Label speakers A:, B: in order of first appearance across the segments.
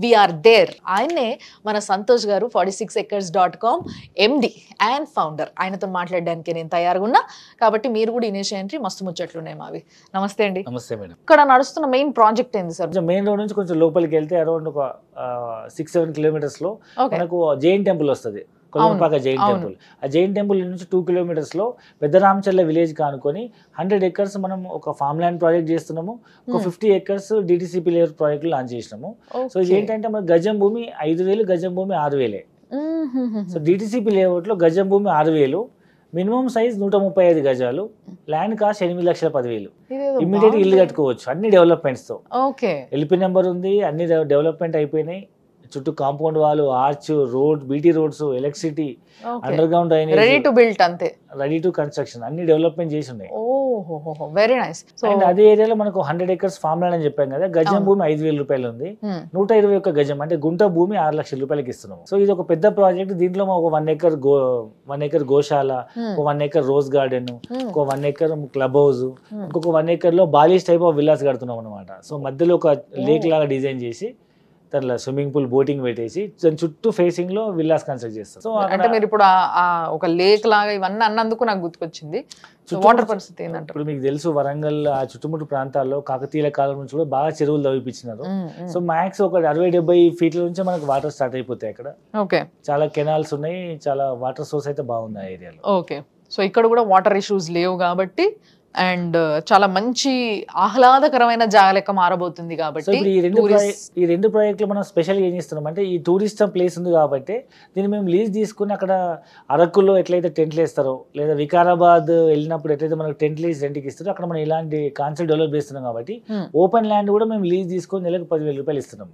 A: We are there. ఆయన్నే మన సంతోష్ గారు 46acres.com ఎండి అండ్ ఫౌండర్. ఆయనతో మాట్లాడడానికి నేను తయారుగా ఉన్నా, కాబట్టి మీరు కూడా ఇనిషియేటరీ మస్తు ముచ్చట్లు ఉన్నాయి మావి. నమస్తే అండి.
B: నమస్తే మేడం.
A: ఇక్కడ నడుస్తున్న మెయిన్ ప్రాజెక్ట్ ఏంది సార్?
B: మెయిన్ రోడ్ నుంచి కొంచెం లోపలికి వెళ్తే అరౌండ్ ఒక 6-7 కిలోమీటర్స్ లో మనకు జైన్ టెంపుల్ వస్తుంది, కొలంపాక జైన్ టెంపుల్. ఆ జైన్ టెంపుల్ నుంచి 2 కిలోమీటర్స్ లో పెద్ద రామచర్ల విలేజ్ కానుకొని 100 acres మనం ఒక ఫార్మ్ ల్యాండ్ ప్రాజెక్ట్ చేస్తున్నాము. ఒక 50 acres DTCP layout project launch చేసినాము. సో ఇది ఏంటంటే మన గజం భూమి 5,000, గజం భూమి 6,000. సో డిటిసిపి లేఅవుట్ లో గజం భూమి 6,000, మినిమం సైజ్ 135 గజాలు, ల్యాండ్ కాస్ట్ 8,10,000. ఇమ్మీడియట్ ఇల్లు కట్టుకోవచ్చు అన్ని డెవలప్మెంట్స్ తో. ఎల్పీ నెంబర్ ఉంది, అన్ని డెవలప్మెంట్ అయిపోయినాయి. చుట్టూ కాంపౌండ్ వాళ్ళు, arch, road, BT roads, electricity, under ground drainage,
A: ready to build, అంతే రెడీ
B: టు కన్స్ట్రక్షన్, అన్ని డెవలప్మెంట్ చేసి ఉన్నాయి.
A: Very nice.
B: అండ్ అదే ఏరియాలో మనకు 100 acres ఫార్మ్ ల్యాండ్ అని చెప్పాం కదా, గజం భూమి 5,000 రూపాయలు ఉంది. 121 గజం అంటే గుంట భూమి 6 లక్షల రూపాయలకి ఇస్తున్నాం. సో ఇది ఒక పెద్ద ప్రాజెక్ట్. దీంట్లో ఒక 1 acre గోశాల, ఒక 1 acre రోజ్ గార్డెన్, ఒక 1 acre క్లబ్ హౌస్, ఇంకొక 1 acre లో బాలీస్ టైప్ ఆఫ్ విల్లాస్ కడుతున్నాం అనమాట. సో మధ్యలో ఒక లేక్ లాగా డిజైన్ చేసి దాంట్లో స్విమ్మింగ్ పూల్, బోటింగ్ పెట్టేసి దాని చుట్టూ ఫేసింగ్ లో విల్లాస్ కన్స్ట్రక్ట్ చేస్తారు. సో
A: అంటే మీరు ఇప్పుడు ఒక లేక్ లాగా ఇవన్నీ అన్నందుకు నాకు గుర్తుకొచ్చింది. వాటర్ పరిస్థితి ఏంటంటే ఇప్పుడు
B: మీకు తెలుసు, వరంగల్ ఆ చుట్టుముట్టు ప్రాంతాల్లో కాకతీయుల కాలం నుంచి కూడా బాగా చెరువులు తవ్విపించినారు. సో మ్యాక్స్ ఒక 60-70 ఫీట్ల నుంచి మనకు వాటర్ స్టార్ట్ అయిపోతాయి అక్కడ.
A: ఓకే,
B: చాలా కెనాల్స్ ఉన్నాయి, చాలా వాటర్ సోర్స్ అయితే బాగుంది ఆ ఏరియాలో.
A: ఓకే, సో ఇక్కడ కూడా వాటర్ ఇష్యూస్ లేవు కాబట్టి అండ్ చాలా మంచి ఆహ్లాదకరమైన జాగా లెక్క మారబోతుంది. కాబట్టి
B: ఈ రెండు ప్రాజెక్టులు మనం స్పెషల్గా ఏం చేస్తున్నాం అంటే, ఈ టూరిస్ట్ ప్లేస్ ఉంది కాబట్టి దీన్ని మేము లీజ్ తీసుకుని అక్కడ అరకులో ఎట్లయితే టెంట్లు వేస్తారో, లేదా వికారాబాద్ వెళ్ళినప్పుడు ఎట్లయితే మనకు టెంట్ లీజ్ రెంట్కి ఇస్తారో, అక్కడ మనం ఇలాంటి కాన్సెప్ట్ డెవలప్ చేస్తున్నాం. కాబట్టి ఓపెన్ ల్యాండ్ కూడా మేము లీజ్ తీసుకొని నెలకు 10,000 రూపాయలు ఇస్తున్నాం.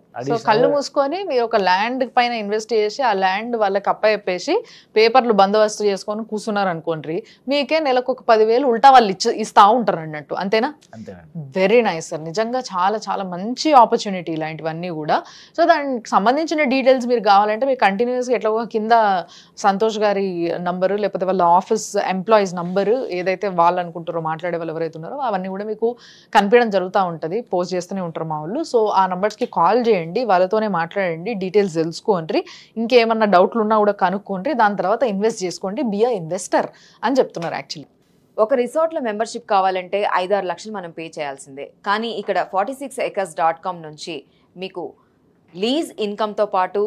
A: కళ్ళు మూసుకొని మీరు ఒక ల్యాండ్ పైన ఇన్వెస్ట్ చేసి ఆ ల్యాండ్ వాళ్ళకి అప్పచెప్పేసి పేపర్లు బందోబస్తు చేసుకొని కూర్చున్నారు అనుకోండి, మీకే నెలకు ఒక 10,000 ఉల్టా వాళ్ళు ఇస్తా ఉంటారు అన్నట్టు. అంతేనా? Very nice sir. నిజంగా చాలా చాలా మంచి ఆపర్చునిటీ ఇలాంటివన్నీ కూడా. సో దానికి సంబంధించిన డీటెయిల్స్ మీరు కావాలంటే మీరు కంటిన్యూస్గా ఎట్లా కింద సంతోష్ గారి నంబరు, లేకపోతే వాళ్ళ ఆఫీస్ ఎంప్లాయీస్ నంబరు ఏదైతే వాళ్ళు అనుకుంటారో, మాట్లాడే వాళ్ళు ఎవరైతే ఉన్నారో అవన్నీ కూడా మీకు కనిపించడం జరుగుతూ ఉంటుంది, పోస్ట్ చేస్తూనే ఉంటారు మా వాళ్ళు. సో ఆ నంబర్స్కి కాల్ చేయండి, వాళ్ళతోనే మాట్లాడండి, డీటెయిల్స్ తెలుసుకోండి, ఇంకేమన్నా డౌట్లు ఉన్నా కూడా కనుక్కోండి, దాని తర్వాత ఇన్వెస్ట్ చేసుకోండి, బి అ ఇన్వెస్టర్ అని చెప్తున్నారు. యాక్చువల్లీ
C: ఒక రిసార్ట్లో మెంబర్షిప్ కావాలంటే 5-6 లక్షలు మనం పే చేయాల్సిందే. కానీ ఇక్కడ 46acres.com నుంచి మీకు లీజ్ ఇన్కమ్తో పాటు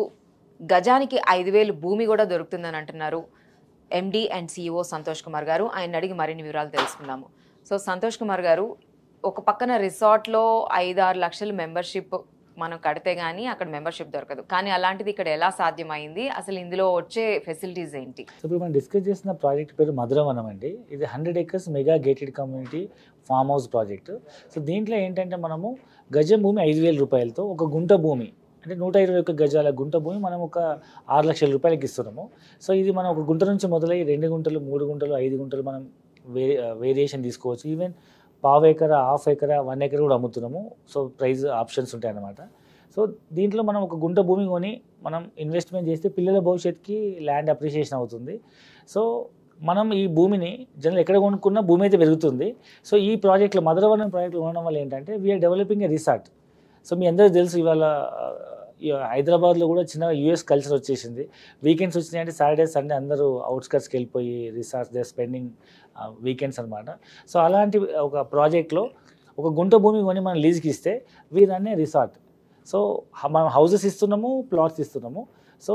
C: గజానికి 5,000 భూమి కూడా దొరుకుతుందని అంటున్నారు MD and CEO Santosh Kumar గారు. ఆయన అడిగి మరిన్ని వివరాలు తెలుసుకుందాము. సో సంతోష్ కుమార్ గారు, ఒక పక్కన రిసార్ట్లో 5-6 లక్షలు మెంబర్షిప్ మనం కడితే కానీ అక్కడ మెంబర్షిప్ దొరకదు, కానీ అలాంటిది ఇక్కడ ఎలా సాధ్యమైంది, అసలు ఇందులో వచ్చే ఫెసిలిటీస్ ఏంటి?
B: ఇప్పుడు మనం డిస్కస్ చేసిన ప్రాజెక్ట్ పేరు మధురవనం అండి. ఇది 100 acres mega gated community farm house project. So దీంట్లో ఏంటంటే మనము గజం భూమి 5,000 రూపాయలతో ఒక గుంట భూమి అంటే 121 గజాల గుంట భూమి మనం ఒక 6 లక్షల రూపాయలకి ఇస్తున్నాము. సో ఇది మనం ఒక గుంట నుంచి మొదలై 2 గుంటలు, 3 గుంటలు, 5 గుంటలు మనం వేరియేషన్ తీసుకోవచ్చు. ఈవెన్ ½ ఎకరా, ½ ఎకరా, 1 acre కూడా అమ్ముతున్నాము. సో ప్రైస్ ఆప్షన్స్ ఉంటాయి అన్నమాట. సో దీంట్లో మనం ఒక గుంట భూమి కొని మనం ఇన్వెస్ట్మెంట్ చేస్తే పిల్లల భవిష్యత్తుకి ల్యాండ్ అప్రిషియేషన్ అవుతుంది. సో మనం ఈ భూమిని జనరల్ ఎక్కడ కొనుక్కున్నా భూమి అయితే పెరుగుతుంది. సో ఈ ప్రాజెక్ట్లో మధురవనం ప్రాజెక్ట్లో ఉండడం వల్ల ఏంటంటే we're developing a resort. So మీ అందరికీ తెలుసు, ఇవాళ హైదరాబాద్లో కూడా చిన్న యూఎస్ కల్చర్ వచ్చేసింది. వీకెండ్స్ వచ్చినాయంటే సాటర్డే, సండే అందరూ అవుట్స్కట్స్కి వెళ్ళిపోయి రిసార్ట్స్ దే స్పెండింగ్ వీకెండ్స్ అనమాట. సో అలాంటి ఒక ప్రాజెక్ట్లో ఒక గుంట భూమి కొని మనం లీజ్కి ఇస్తే వీరన్నే రిసార్ట్. సో మనం హౌసెస్ ఇస్తున్నాము, ప్లాట్స్ ఇస్తున్నాము. సో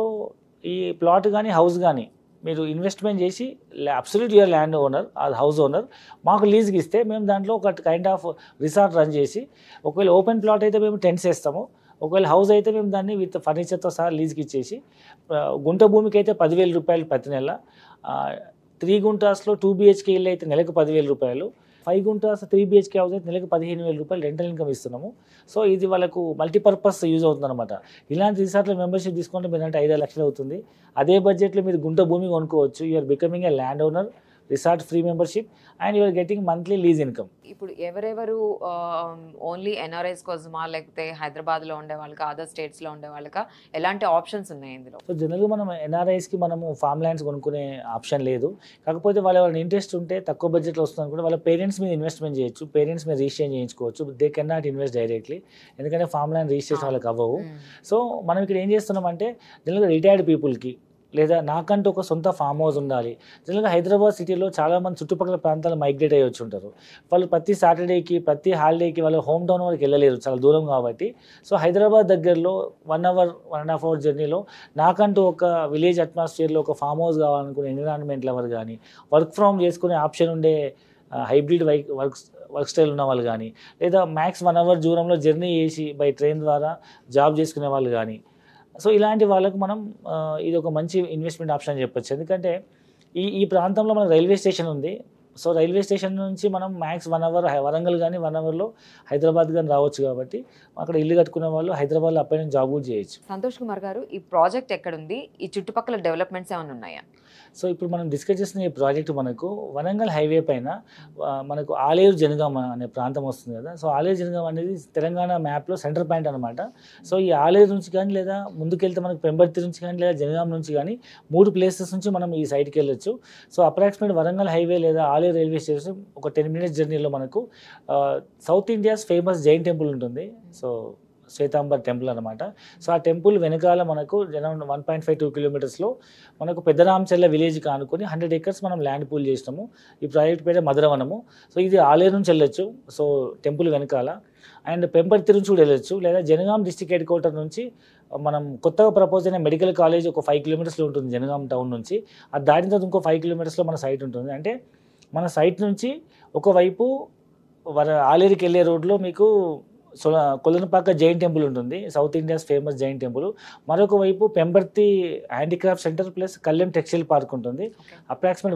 B: ఈ ప్లాట్ కానీ హౌస్ కానీ మీరు ఇన్వెస్ట్మెంట్ చేసి అబ్సల్యూట్ యూఆర్ ల్యాండ్ ఓనర్, అది హౌస్ ఓనర్, మాకు లీజ్కి ఇస్తే మేము దాంట్లో ఒక కైండ్ ఆఫ్ రిసార్ట్ రన్ చేసి, ఒకవేళ ఓపెన్ ప్లాట్ అయితే మేము టెంట్స్ వేస్తాము, ఒకవేళ హౌస్ అయితే మేము దాన్ని విత్ ఫర్నిచర్తో సహా లీజ్కి ఇచ్చేసి, గుంట భూమికి అయితే 10,000 రూపాయలు ప్రతి నెల, 3 గుంటాస్లో 2 BHK ఇల్లు అయితే నెలకు 10,000 రూపాయలు, 5 గుంటాస్ 3 BHK హౌస్ అయితే నెలకు 15,000 రూపాయలు రెంటల్ ఇన్కమ్ ఇస్తున్నాము. సో ఇది వాళ్ళకు మల్టీపర్పస్ యూజ్ అవుతుంది అనమాట. ఇలాంటి రిసార్ట్లో మెంబర్షిప్ తీసుకుంటే మీరు అంటే 5-6 లక్షలు అవుతుంది. అదే బడ్జెట్లో మీరు గుంట భూమి కొనుక్కోవచ్చు. You are becoming a land owner resort free membership and you are getting monthly lease income.
C: ఇప్పుడు ఎవరెవరు ఓన్లీ ఎన్ఆర్ఐస్ కోసమా లేకపోతే హైదరాబాద్లో ఉండే వాళ్ళకా అదర్ స్టేట్స్లో ఉండే వాళ్ళకా ఎలాంటి ఆప్షన్స్ ఉన్నాయి ఇందులో?
B: సో జనరల్గా మనం ఎన్ఆర్ఐస్కి మనము ఫామ్ ల్యాండ్స్ కొనుక్కునే ఆప్షన్ లేదు. కాకపోతే వాళ్ళ ఇంట్రెస్ట్ ఉంటే తక్కువ బడ్జెట్లో వస్తుంది అనుకుంటే వాళ్ళ పేరెంట్స్ మీద ఇన్వెస్ట్మెంట్ చేయొచ్చు, పేరెంట్స్ మీద రిజిస్ట్రేషన్ చేయించుకోవచ్చు. They can not invest directly, ఎందుకంటే ఫామ్ ల్యాండ్ రిజిస్ట్రేషన్ వాళ్ళకి అవ్వవు. సో మనం ఇక్కడ ఏం చేస్తున్నామంటే జనరల్గా రిటైర్డ్ పీపుల్కి లేదా నాకంటూ ఒక సొంత ఫామ్ హౌస్ ఉండాలి. జనరల్గా హైదరాబాద్ సిటీలో చాలామంది చుట్టుపక్కల ప్రాంతాలు మైగ్రేట్ అయ్యి వచ్చి ఉంటారు. వాళ్ళు ప్రతి సాటర్డేకి ప్రతి హాలిడేకి వాళ్ళ హోమ్ టౌన్ వరకు వెళ్ళలేరు, చాలా దూరం కాబట్టి. సో హైదరాబాద్ దగ్గరలో 1 అవర్ 1.5 అవర్ జర్నీలో నాకంటూ ఒక విలేజ్ అట్మాస్ఫియర్లో ఒక ఫామ్ హౌస్ కావాలనుకునే ఎన్విరాన్మెంట్ లవర్ కానీ, వర్క్ ఫ్రమ్ చేసుకునే ఆప్షన్ ఉండే హైబ్రిడ్ వర్క్ స్టైల్ ఉన్న వాళ్ళు కానీ, లేదా మ్యాక్స్ 1 అవర్ దూరంలో జర్నీ చేసి బై ట్రైన్ ద్వారా జాబ్ చేసుకునే వాళ్ళు కానీ, సో ఇలాంటి వాళ్ళకు మనం ఇది ఒక మంచి ఇన్వెస్ట్మెంట్ ఆప్షన్ అని చెప్పొచ్చు. ఎందుకంటే ఈ ప్రాంతంలో మనకు రైల్వే స్టేషన్ ఉంది. సో రైల్వే స్టేషన్ నుంచి మనం మ్యాక్స్ 1 అవర్ వరంగల్ కానీ 1 అవర్లో హైదరాబాద్ కానీ రావచ్చు. కాబట్టి అక్కడ ఇల్లు కట్టుకునే వాళ్ళు హైదరాబాద్లో అప్పటి నుంచి జాబ్ కూడా చేయొచ్చు.
C: సంతోష్ కుమార్ గారు, ఈ ప్రాజెక్ట్ ఎక్కడుంది? ఈ చుట్టుపక్కల డెవలప్మెంట్స్ ఏమైనా ఉన్నాయా?
B: సో ఇప్పుడు మనం డిస్కస్ చేసిన ఈ ప్రాజెక్ట్ మనకు వరంగల్ హైవే పైన మనకు ఆలేరు జనగామ అనే ప్రాంతం వస్తుంది కదా. సో ఆలేరు జనగామ అనేది తెలంగాణ మ్యాప్లో సెంటర్ పాయింట్ అనమాట. సో ఈ ఆలేరు నుంచి కానీ లేదా ముందుకెళ్తే మనకు పెంబర్తి నుంచి కానీ లేదా జనగామ నుంచి కానీ 3 ప్లేసెస్ నుంచి మనం ఈ సైట్కి వెళ్ళొచ్చు. సో అప్రాక్సిమేట్ వరంగల్ హైవే లేదా ఆలేరు రైల్వే స్టేషన్ ఒక 10 minutes జర్నీలో మనకు south India's famous Jain temple ఉంటుంది. సో శ్వేతాంబర్ టెంపుల్ అనమాట. సో ఆ టెంపుల్ వెనకాల మనకు అరౌండ్ 1.52 kilometers మనకు పెద్దరామచెల్ల విలేజ్కి ఆనుకొని 100 acres మనం ల్యాండ్ పూల్ చేసినాము. ఈ ప్రాజెక్ట్ పేరు మధురవనము. సో ఇది ఆలేరు నుంచి వెళ్ళొచ్చు, సో టెంపుల్ వెనకాల. అండ్ పెంపర్తి నుంచి కూడా వెళ్ళొచ్చు, లేదా జనగాం డిస్ట్రిక్ట్ హెడ్ క్వార్టర్ నుంచి మనం కొత్తగా ప్రపోజ్ అయిన మెడికల్ కాలేజ్ ఒక 5 kilometers ఉంటుంది జనగాం టౌన్ నుంచి. అది దాటిన తర్వాత ఇంకో 5 kilometers మన సైట్ ఉంటుంది. అంటే మన సైట్ నుంచి ఒకవైపు ఆలేరుకి వెళ్ళే రోడ్లో మీకు కొలనుపాక జైన్ టెంపుల్ ఉంటుంది, south India's famous Jain temple. మరొక వైపు Pembarthi handicraft centre plus Kalyan textile park ఉంటుంది. అప్రాక్సిమేట్